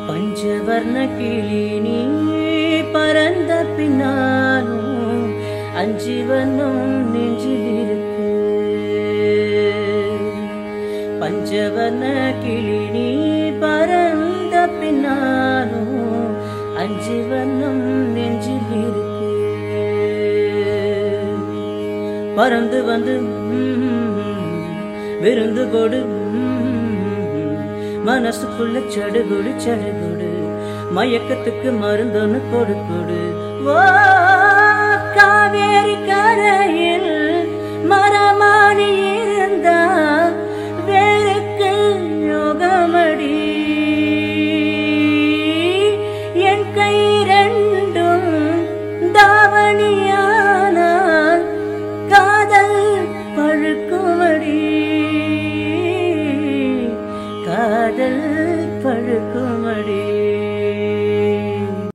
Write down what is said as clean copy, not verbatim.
பஞ்சவர்ண கிளி நீ பறந்த பின்னாலும் அஞ்சு வண்ணம் நெஞ்சில் இருக்கு. பஞ்சவர்ண கிளி நீ பறந்த பின்னாலும் அஞ்சு வண்ணம் நெஞ்சில் இருக்கு. பறந்து வந்து விருந்து கொடு, மனசுக்குள்ள சடுகுடு சடுகுடு, மயக்கத்துக்கு மருந்தொன்னு கொடு கொடு. ஓ காவேரி கரையில் மரமானி இருந்தா வேருக்கு யோகமடி. என் கை ரெண்டும் தாவணியானால் காதல் பழுக்குமடி, காதல் பழுக்குமடி.